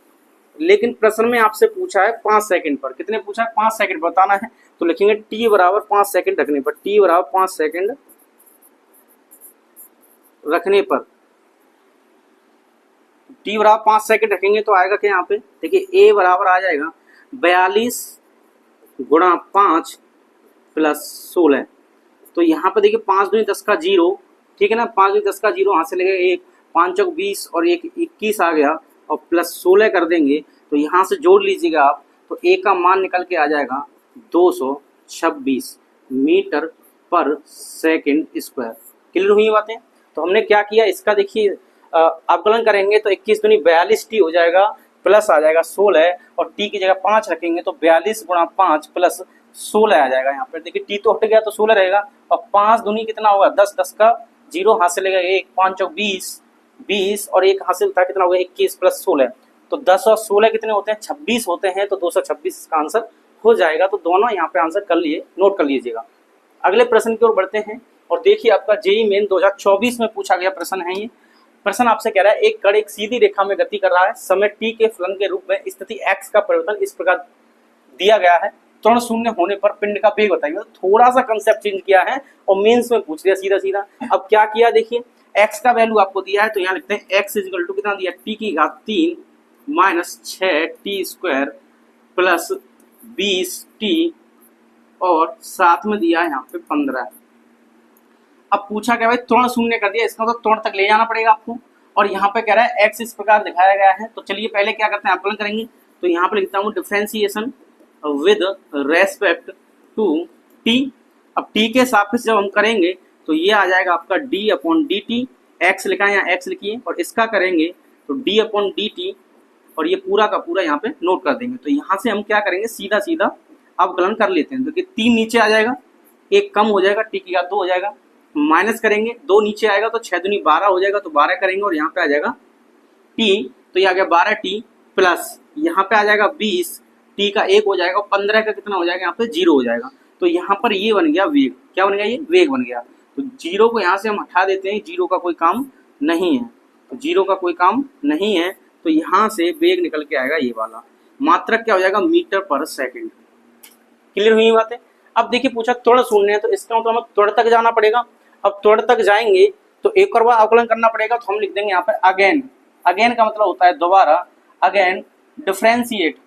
लेकिन प्रश्न में आपसे पूछा है 5 सेकंड पर, कितने पूछा है, 5 सेकंड बताना है। तो लिखेंगे t बराबर 5 सेकंड रखने पर, t बराबर 5 सेकंड रखने पर, t बराबर 5 सेकंड रखेंगे तो आएगा क्या यहाँ पे, देखिए a बराबर आ जाएगा 42 गुणा 5 प्लस 16। तो यहाँ पे देखिए 5 दूनी 10 का 0, ठीक है ना, 5 दूनी 10 का 0 यहाँ से लगेगा 1, 5 चौक 20 और 1 21 आ गया और प्लस 16 कर देंगे। तो यहाँ से जोड़ लीजिएगा आप, तो a का मान निकल के आ जाएगा 226 मीटर पर सेकंड स्क्वायर। क्लियर हुई बातें। तो हमने क्या किया, इसका देखिए अवकलन करेंगे तो 21 दूनी 42 t हो जाएगा, प्लस आ जाएगा 16 और t की जगह 5 रखेंगे तो 42 गुणा 5 प्लस 16 आ जाएगा। यहाँ पर देखिए t तो हट गया तो 16 रहेगा और 5 दूनी कितना होगा 10, 10 का 0 हाथ से लेगा 1, 5 चौक 20, 20 और 1 हासिल था कितना होगा 21 प्लस 16। तो 10 और 16 कितने होते हैं, 26 होते हैं। तो 226 का आंसर हो जाएगा। तो दोनों यहाँ पे आंसर कर लिए, नोट कर लीजिएगा। अगले प्रश्न की ओर बढ़ते हैं और देखिए आपका जेईई मेन 2024 में पूछा गया प्रश्न है। ये प्रश्न आपसे कह रहा है एक कण एक सीधी रेखा में गति कर रहा है, समय t के फलन के रूप में स्थिति x का परिवर्तन इस प्रकार दिया गया है, त्वरण शून्य होने पर पिंड का वेग बताइए। तो थोड़ा सा कंसेप्ट चेंज किया है और मेंस में पूछ लिया सीधा सीधा। अब क्या किया, देखिए x का वैल्यू आपको दिया है तो यहाँ लिखते हैं x इक्वल टू कितना दिया, t की घात 3 minus 6 t square plus 20 t और साथ में दिया है यहाँ पे 15। अब पूछा क्या भाई, त्वरण शून्य कर दिया, इसका तो त्वरण तक ले जाना पड़ेगा आपको। और यहाँ पे कह रहा है x इस प्रकार दिखाया गया है। तो चलिए पहले क्या करते हैं, अवकलन करेंगे। तो यहाँ पे लिखता हूँ differentiation with respect to t। अब t के सापेक्ष जब हम करेंगे तो ये आ जाएगा आपका d upon D T, x लिखा है यहाँ x लिखिए, और इसका करेंगे तो d अपॉन डी टी और ये पूरा का पूरा यहाँ पे नोट कर देंगे। तो यहाँ से हम क्या करेंगे, सीधा सीधा अवकलन कर लेते हैं। तो कि 3 नीचे आ जाएगा, 1 कम हो जाएगा, t की घात 2 हो जाएगा, माइनस करेंगे 2 नीचे आएगा तो 6 दूनी 12 हो जाएगा, तो 12 करेंगे और यहाँ पे आ जाएगा t, तो ये आ गया 12t प्लस यहाँ पे आ जाएगा 20, t का 1 हो जाएगा, 15 का कितना हो जाएगा यहाँ पे 0 हो जाएगा। तो यहाँ पर ये बन गया वेग, क्या बन गया, ये वेग बन गया। तो 0 को यहाँ से हम हटा देते हैं, 0 का कोई काम नहीं है, तो 0 का कोई काम नहीं है। तो यहाँ से वेग निकल के आएगा ये वाला, मात्रक क्या हो जाएगा, मीटर पर सेकंड। क्लियर हुई बातें। अब देखिए पूछा त्वरण शून्य है तो इसका मतलब हमें त्वरण तक जाना पड़ेगा। अब त्वरण तक जाएंगे तो एक और बार अवकलन करना पड़ेगा। तो हम लिख देंगे यहाँ पे अगेन, अगेन का मतलब होता है दोबारा, again differentiate,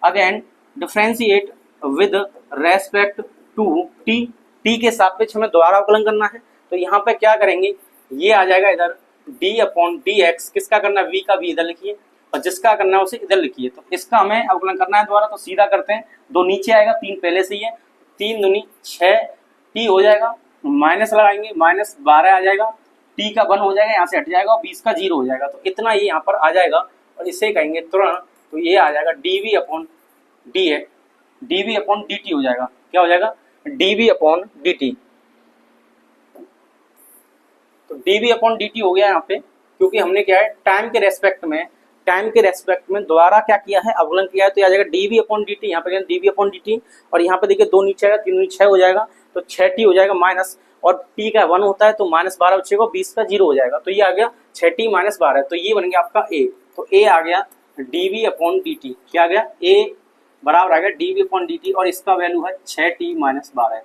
again differentiate with respect to T, T के सापेक्ष हमें दोबारा अवकलन करना है। तो यहाँ पे क्या करेंगे, ये आ जाएगा इधर d अपॉन डी एक्स, किसका करना है, v का v इधर लिखिए और जिसका करना है उसे इधर लिखिए। तो इसका हमें अवकलन करना है दोबारा, तो सीधा करते हैं, 2 नीचे आएगा, 3 पहले से ही है, 3 दूनी 6 t हो जाएगा, माइनस लगाएंगे, माइनस 12 आ जाएगा, t का 1 हो जाएगा, यहाँ से हट जाएगा और 20 का 0 हो जाएगा। तो इतना ये यहाँ पर आ जाएगा और इसे कहेंगे त्वरण। तो ये आ जाएगा dv upon D x, dv upon dt हो जाएगा, क्या हो जाएगा, dv अपॉन dt। तो dv अपॉन dt हो गया यहाँ पे, क्योंकि हमने क्या है टाइम के रेस्पेक्ट में टाइम के रेस्पेक्ट में दोबारा क्या किया है, अवकलन किया है, तो आ जाएगा dv अपॉन dt, यहाँ पे dv अपॉन dt, और यहाँ पे देखिए 2 नीचे आएगा, 3 6 हो जाएगा, तो 6t हो जाएगा माइनस, और t का 1 होता है तो -12 बचेगा, 20 का 0 हो जाएगा, तो ये आ गया 6t माइनस 12, तो ये बन गया आपका a। तो a आ गया dv अपॉन dt, क्या आ गया, a बराबर आ गया dv अपॉन dt, और इसका वैल्यू है 6t माइनस 12,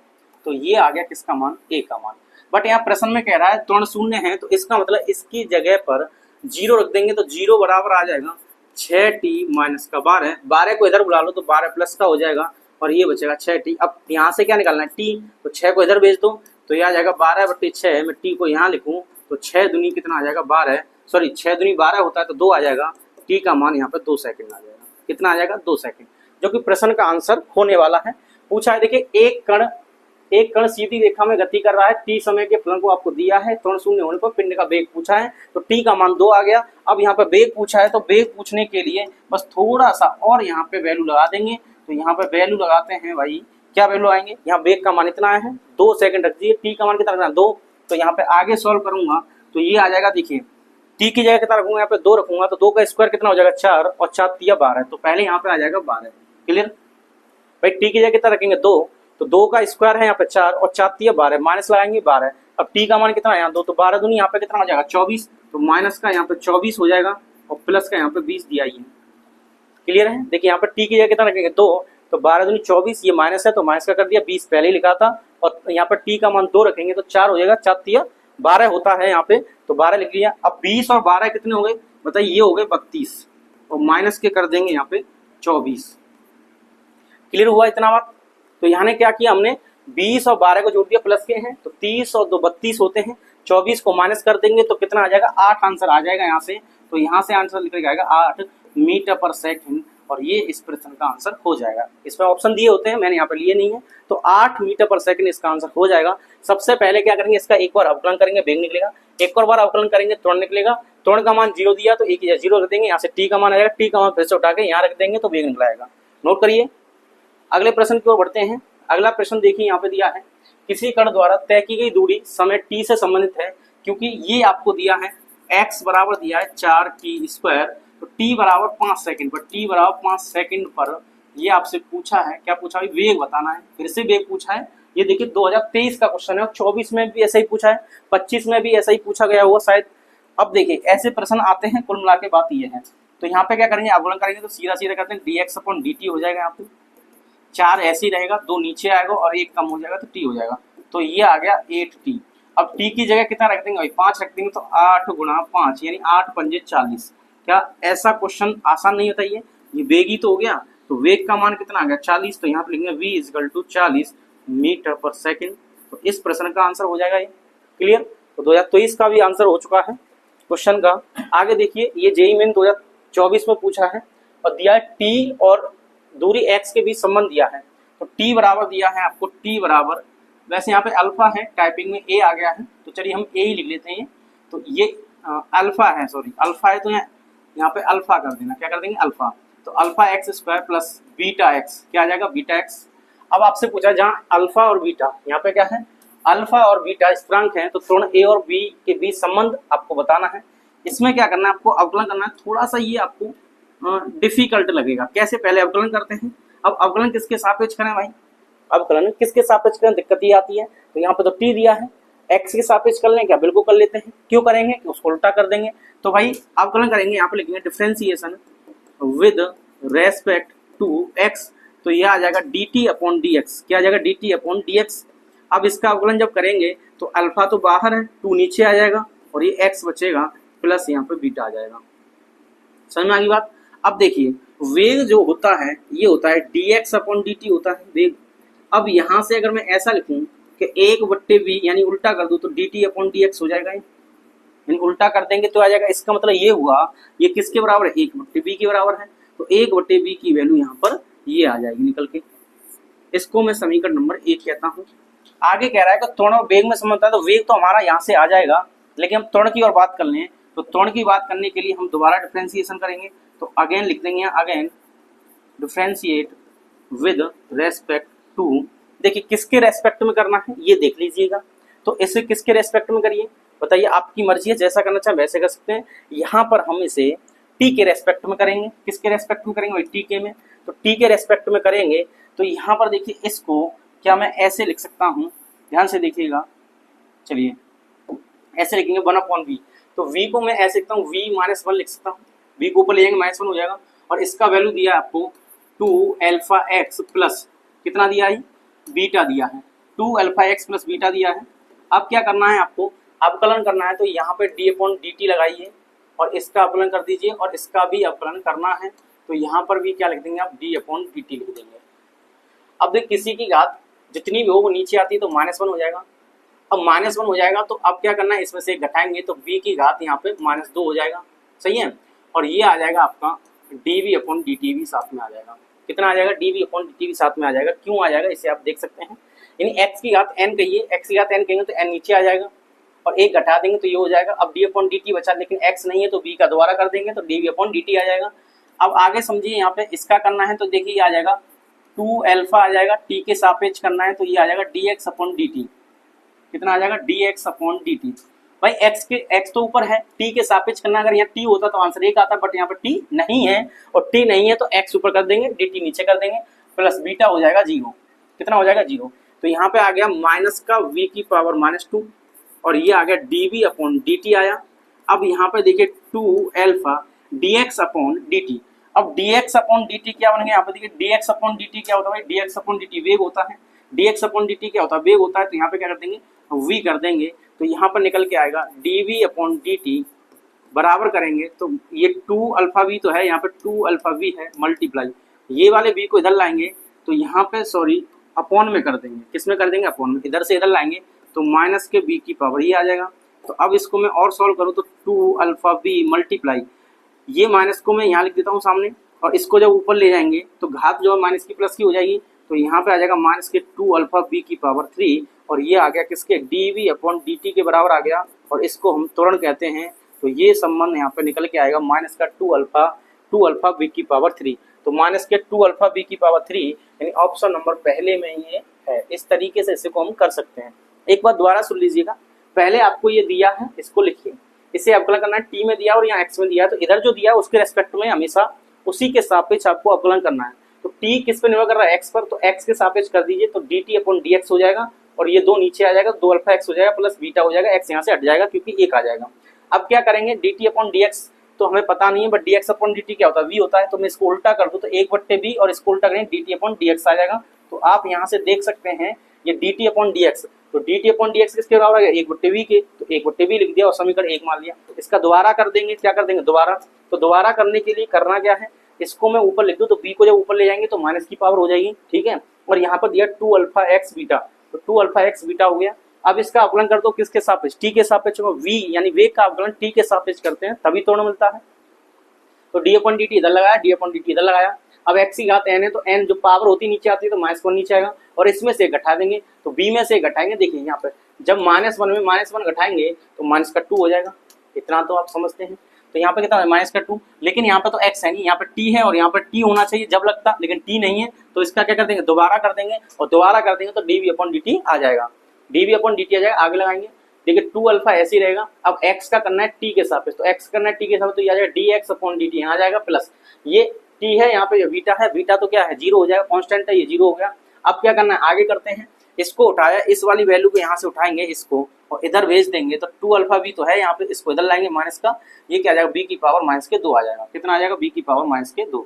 तो ये आ गया किसका मान, a का मान। बट यहाँ प्रश्न में कह रहा है त्वरण शून्य है, तो इसका मतलब इसकी जगह पर 0 रख देंगे, तो 0 बराबर आ जाएगा 6t माइनस का 12, 12 को इधर बुला लो तो 12 प्लस का हो जाएगा, और ये बचेगा 6t। अब यहाँ से क्या निकालना है, t, तो 6 को इधर भेज दो, तो ये आ जाएगा 12/6, मैं t को यहाँ लिखूं तो 6 दूनी कितना आ जाएगा 12, सॉरी 6 दूनी 12 होता है, तो 2 आ जाएगा, t का मान यहाँ पे 2 सेकंड आ जाएगा, कितना आ जाएगा 2 सेकंड, जो कि प्रश्न का आंसर होने वाला है। पूछा है देखिए एक कण सीधी रेखा में गति कर रहा है, t समय के फलन को आपको दिया है, त्वरण शून्य होने पर पिंड का वेग पूछा है, तो t का मान 2 आ गया। अब यहाँ पे वेग पूछा है, तो वेग पूछने के लिए बस थोड़ा सा और यहाँ पे वैल्यू लगा देंगे, तो यहाँ पे वैल्यू लगाते हैं भाई, क्या वैल्यू आएंगे, यहाँ वेग का मान इतना है, 2 सेकंड रख दिए, t का मान कितना रखना 2, तो यहाँ पे आगे सॉल्व करूंगा तो ये आ जाएगा, देखिए t की जगह कितना रखूंगा, यहाँ पे 2 रखूंगा, तो 2 का स्क्वायर कितना हो जाएगा 4, और 4 तिया 12, तो पहले यहाँ पे आ जाएगा 12, क्लियर भाई। t की जगह कितना रखेंगे 2, तो 2 का स्क्वायर है यहाँ पे 4, और 4 तिया 12, माइनस लगाएंगे 12, अब t का मान कितना है यहाँ 2, तो 12 दूनी यहाँ पे कितना हो जाएगा 24, तो माइनस का यहाँ पे 24 हो जाएगा, और प्लस का यहाँ पे 20 दिया ही है, क्लियर है। देखिए यहाँ पे t की जगह कितना रखेंगे 2, तो 12 दूनी 24, ये माइनस है तो माइनस का कर दिया, 20 पहले ही लिखा था, और यहाँ पर t का मान 2 रखेंगे तो 4 हो जाएगा, 4 तिया 12 होता है यहाँ पे, तो 12 लिख लिया। अब 20 और 12 कितने हो गए बताइए, ये हो गए 32, और माइनस के कर देंगे यहाँ पे 24, क्लियर हुआ इतना बात। तो यहाँ ने क्या किया, हमने 20 और 12 को जोड़ दिया, प्लस के हैं तो 30 और 2 32 होते हैं, 24 को माइनस कर देंगे तो कितना आ जाएगा 8 आंसर आ जाएगा यहाँ से, तो यहाँ से आंसर निकल जाएगा 8 मीटर पर सेकंड, और ये इस प्रश्न का आंसर हो जाएगा। इसमें ऑप्शन दिए होते हैं, मैंने यहाँ पे लिए नहीं है, तो 8 मीटर पर सेकंड इसका आंसर हो जाएगा। सबसे पहले क्या करेंगे, इसका एक बार अवकलन करेंगे, वेग निकलेगा, एक और बार अवकलन करेंगे त्वरण निकलेगा, त्वरण का मान 0 दिया तो 0 रख देंगे, यहाँ से t का मान आएगा, t का मान फिर से उठा के यहाँ रख देंगे तो वेग निकलाएगा। नोट करिए, अगले प्रश्न की ओर बढ़ते हैं। अगला प्रश्न देखिए यहाँ पे दिया है, किसी कण द्वारा तय की गई दूरी समय t से संबंधित है, क्योंकि ये आपको दिया है x बराबर दिया है 4t², तो t बराबर 5 सेकंड पर, t बराबर 5 सेकंड पर ये आपसे पूछा है, क्या पूछा है, वेग बताना है, फिर से वेग पूछा है। ये देखिए 2023 का क्वेश्चन है, 24 में भी ऐसा ही पूछा है, 25 में भी ऐसा ही पूछा गया हुआ शायद। अब देखिए ऐसे प्रश्न आते हैं, कुल मिला के बात ये है। तो यहाँ पे क्या करेंगे, अवकलन करेंगे तो सीधा सीधा करते हैं dx/dt हो जाएगा, यहाँ पे 4 ऐसे ही रहेगा, 2 नीचे आएगा और 1 कम हो जाएगा तो t हो जाएगा, तो ये आ गया 8t। अब t की जगह कितना रख देंगे भाई, 5 रख देंगे, तो 8 गुणा 5 यानी 8 पंजे 40। क्या ऐसा क्वेश्चन आसान नहीं होता, ये वेग ही तो हो गया, तो वेग का मान कितना आ गया 40, तो यहाँ पे लिखेंगे v = 40 मीटर पर सेकंड, तो इस प्रश्न का आंसर हो जाएगा ये, क्लियर। तो 2023 का भी आंसर हो चुका है क्वेश्चन का। आगे देखिए, ये जेईई मेन 2024 में पूछा है, और दिया है t और दूरी x के बीच संबंध दिया है, तो t बराबर दिया है आपको, t बराबर, वैसे यहाँ पे अल्फा है, टाइपिंग में a आ गया है, तो चलिए हम a ही लिख लेते हैं, तो ये अल्फा है, सॉरी अल्फा है, तो यहाँ पे अल्फा कर देना, क्या कर देंगे अल्फा, तो alpha x² plus beta x, क्या आ जाएगा बीटा x। अब आपसे पूछा जहाँ अल्फा और बीटा, यहाँ पे क्या है अल्फा और बीटा स्थिरांक है, तो त्वरण a और b के बीच संबंध आपको बताना है। इसमें क्या करना है, आपको अवकलन करना है, थोड़ा सा ये आपको डिफिकल्ट लगेगा। कैसे, पहले अवकलन करते हैं। अब अवकलन किसके सापेक्ष करें भाई, अवकलन किसके सापेक्ष करें, दिक्कत ये आती है। तो यहाँ पे तो t दिया है, x के सापेक्ष कर लें क्या, बिल्कुल कर लेते हैं, क्यों करेंगे कि उसको उल्टा कर देंगे। तो भाई अवकलन करेंगे, यहाँ पे लिखेंगे differentiation with respect to x, तो यह आ जाएगा dt/dx, क्या आ जाएगा dt/dx। अब इसका अवकलन जब करेंगे तो अल्फा तो बाहर है, 2 नीचे आ जाएगा, और ये x बचेगा, प्लस यहाँ पे बीटा आ जाएगा। समझ में आ गई बात। अब देखिए वेग जो होता है ये होता है dx/dt होता है वेग। अब यहाँ से अगर मैं ऐसा लिखूं कि 1/v यानी उल्टा कर दूं तो dt/dx हो जाएगा, यानी उल्टा कर देंगे तो आ जाएगा। इसका मतलब ये हुआ ये किसके बराबर है, 1/v के बराबर है, तो 1/v की वैल्यू यहाँ पर ये आ जाएगी निकल के। इसको मैं समीकरण नंबर 1 कहता हूँ। आगे कह रहा है कि त्वरण और वेग में संबंध है, तो वेग तो हमारा यहाँ से आ जाएगा, लेकिन हम त्वरण की और बात कर लें तो त्वरण की बात करने के लिए हम दोबारा डिफरेंशिएशन करेंगे, तो अगेन लिख देंगे, again differentiate with respect to. देखिए किसके रेस्पेक्ट में करना है ये देख लीजिएगा, तो इसे किसके रेस्पेक्ट में करिए बताइए, आपकी मर्जी है, जैसा करना चाहें वैसे कर सकते हैं। यहाँ पर हम इसे टी के रेस्पेक्ट में करेंगे। किसके रेस्पेक्ट में करेंगे? टी के में। तो टी के रेस्पेक्ट में करेंगे तो यहाँ पर देखिए इसको क्या मैं ऐसे लिख सकता हूँ, ध्यान से देखिएगा, चलिए ऐसे लिखेंगे 1/v। तो v को मैं ऐसे लिखता हूँ v-1 लिख सकता हूँ, v को ऊपर ले जाएंगे -1 हो जाएगा, और इसका वैल्यू दिया है आपको 2α x प्लस कितना दिया है? बीटा दिया है, 2α x प्लस बीटा दिया है। अब क्या करना है आपको? अवकलन करना है, तो यहाँ पे d/dt लगाइए और इसका अवकलन कर दीजिए और इसका भी अवकलन करना है, तो यहाँ पर भी क्या लिख देंगे आप? d/dt लिख देंगे। अब देख किसी की घात जितनी भी हो वो नीचे आती है तो -1 हो जाएगा। अब -1 हो जाएगा तो अब क्या करना है? इसमें से घटाएंगे तो v की घात यहाँ पे -2 हो जाएगा, सही है। और ये आ जाएगा आपका dv/dt भी साथ में आ जाएगा। कितना आ जाएगा? dv/dt भी साथ में आ जाएगा। क्यों आ जाएगा इसे आप देख सकते हैं, यानी x की घात n कहिए, x की घात n कहेंगे तो n नीचे आ जाएगा और एक घटा देंगे तो ये हो जाएगा। अब d/dt बचा, लेकिन x नहीं है तो v का दोबारा कर देंगे तो dv/dt आ जाएगा। अब आगे समझिए, यहाँ पे इसका करना है तो देखिए ये आ जाएगा 2α आ जाएगा, t के सापेक्ष करना है तो ये आ जाएगा dx/dt। कितना आ जाएगा? dx/dt। भाई x तो ऊपर है, t के सापेक्ष करना, अगर यहाँ t होता तो आंसर 1 आता, बट यहाँ पर t नहीं है और t नहीं है तो x ऊपर कर देंगे, dt नीचे कर देंगे, प्लस बीटा हो जाएगा 0। कितना हो जाएगा? 0। तो यहाँ पे आ गया माइनस का v की पावर -2 और ये आ गया dv/dt आया। अब यहाँ पे देखिए 2α dx/dt। अब dx/dt क्या बन गया? यहाँ पे देखिए dx/dt क्या होता है? भाई dx/dt वेग होता है, dx/dt क्या होता है? वेग होता है। तो यहाँ पे क्या कर देंगे? v कर देंगे, तो यहाँ पर निकल के आएगा dv/dt बराबर करेंगे तो ये 2αv तो है, यहाँ पे 2αv है, मल्टीप्लाई ये वाले v को इधर लाएंगे तो यहाँ पे सॉरी अपॉन में कर देंगे। किस में कर देंगे? अपॉन में। इधर से इधर लाएंगे तो माइनस के v की पावर ये आ जाएगा। तो अब इसको मैं और सॉल्व करूँ तो 2αv मल्टीप्लाई ये माइनस को मैं यहाँ लिख देता हूँ सामने, और इसको जब ऊपर ले जाएंगे तो घात जो है माइनस की प्लस की हो जाएगी, तो यहाँ पे आ जाएगा माइनस के 2αv की पावर 3 और ये आ गया किसके? dv/dt के बराबर आ गया, और इसको हम त्वरण कहते हैं। तो ये संबंध यहाँ पे निकल के आएगा माइनस का 2αv की पावर 3। तो माइनस के 2αv की पावर 3 यानी ऑप्शन नंबर पहले में ये है। इस तरीके से इसको हम कर सकते हैं। एक बार दोबारा सुन लीजिएगा, पहले आपको ये दिया है, इसको लिखिए, इसे अवकलन करना है, t में दिया और यहाँ x में दिया है, तो इधर जो दिया है उसके रेस्पेक्ट में हमेशा उसी के सापेक्ष आपको अवकलन करना है। तो t किस पे निर्भर कर रहा है? x पर, तो x के सापेक्ष कर दीजिए तो dt/dx हो जाएगा और ये 2 नीचे आ जाएगा, 2αx हो जाएगा प्लस बीटा हो जाएगा, x यहाँ से हट जाएगा क्योंकि 1 आ जाएगा। अब क्या करेंगे? dt/dx तो हमें पता नहीं है, बट dx/dt क्या होता है? v होता है, तो मैं इसको उल्टा कर दूं तो 1/v और इसको उल्टा करें dt/dx आ जाएगा। तो आप यहाँ से देख सकते हैं ये dt/dx, तो dt/dx किसके बराबर आ गया? 1/v के, तो 1/v लिख दिया और समीकरण 1 मान लिया। इसका दोबारा कर देंगे, क्या कर देंगे? दोबारा। तो दोबारा करने के लिए करना क्या है? इसको मैं ऊपर लिख दूं तो v को जब ऊपर ले जाएंगे तो माइनस की पावर हो जाएगी, ठीक है। और यहाँ पर दिया 2αx बीटा, तो 2αx बीटा हो गया। अब इसका अवकलन कर दो किसके सापेक्ष? t के सापेक्ष में। v यानी वेग का अवकलन t के सापेक्ष करते हैं तभी त्वरण मिलता है। तो d/dt इधर लगाया, d/dt इधर लगाया। अब x की घात n है तो n जो पावर होती नीचे आती है तो -1 नीचे आएगा और इसमें से घटा देंगे तो b में से घटाएंगे। देखिए यहाँ पे जब -1 में -1 घटाएंगे तो -2 हो जाएगा, इतना तो आप समझते हैं। तो यहाँ पे कितना है? -2, लेकिन यहाँ पे तो x है नहीं, यहाँ पे t है और यहाँ पे t होना चाहिए जब लगता, लेकिन t नहीं है, तो इसका क्या कर देंगे? दोबारा कर देंगे और दोबारा कर देंगे तो dv/dt आ जाएगा, dv/dt आ जाएगा। आगे लगाएंगे, देखिए 2α ऐसे ही रहेगा। अब x का करना है t के सापेक्ष, तो x करना है t के सापेक्ष, तो ये आ जाएगा dx/dt, यहाँ आ जाएगा प्लस ये t है, यहाँ पे ये बीटा है, बीटा तो क्या है? 0 हो जाएगा, कांस्टेंट है, ये 0 हो गया। अब क्या करना है? आगे करते हैं, इसको उठाया, इस वाली वैल्यू को यहाँ से उठाएंगे इसको और इधर भेज देंगे तो 2αv तो है यहाँ पे, इसको इधर लाएंगे माइनस का, ये क्या आ जाएगा? b की पावर -2 आ जाएगा। कितना आ जाएगा? b की पावर -2,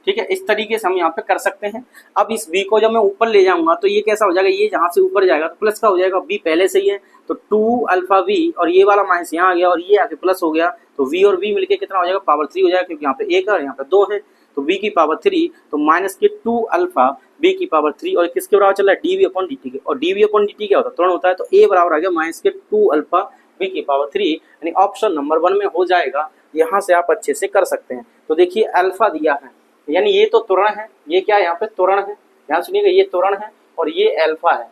ठीक है। इस तरीके से हम यहाँ पे कर सकते हैं। अब इस b को जब मैं ऊपर ले जाऊंगा तो ये कैसा हो जाएगा? ये जहाँ से ऊपर जाएगा तो प्लस का हो जाएगा, b पहले से ही है तो 2αv और ये वाला माइनस यहाँ आ गया और ये आके प्लस हो गया, तो v और v मिलके कितना हो जाएगा? पावर 3 हो जाएगा, क्योंकि यहाँ पे 1 है और यहाँ पे 2 है, तो b की पावर 3, तो माइनस के 2α की पावर 3 और किसके बराबर चल रहा है? dv/dt के, और dv/dt क्या होता है? त्वरण होता है, तो a बराबर आ गया माइनस के 2α की पावर 3, यानी ऑप्शन नंबर 1 में हो जाएगा। यहाँ से आप अच्छे से कर सकते हैं। तो देखिए अल्फा दिया है, यानी ये तो त्वरण है, ये क्या है? यहाँ पे त्वरण है, ध्यान सुनिएगा, ये त्वरण है और ये अल्फा है।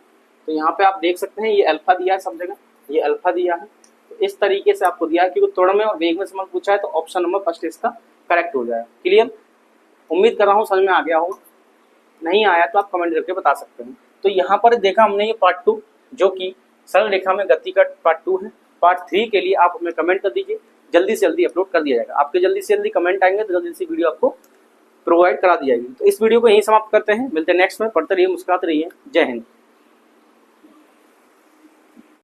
तो यहाँ पे आप देख सकते हैं ये अल्फा दिया है, सब जगह ये अल्फा दिया है। तो इस तरीके से आपको दिया है, क्योंकि त्वरण में और वेग में संबंध पूछा है तो ऑप्शन नंबर फर्स्ट इसका करेक्ट हो जाएगा। क्लियर? उम्मीद कर रहा हूँ समझ में आ गया होगा, नहीं आया तो आप कमेंट करके बता सकते हैं। तो यहाँ पर देखा हमने ये पार्ट 2 जो कि सरल रेखा में गति का पार्ट 2 है। पार्ट 3 के लिए आप हमें कमेंट कर दीजिए, जल्दी से जल्दी अपलोड कर दिया जाएगा। आपके जल्दी से जल्दी कमेंट आएंगे तो जल्दी से वीडियो आपको प्रोवाइड करा दी जाएगी। तो इस वीडियो को यहीं समाप्त करते हैं, मिलते हैं नेक्स्ट में। पढ़ते रहिए, मुस्कुराते रहिए। जय हिंद।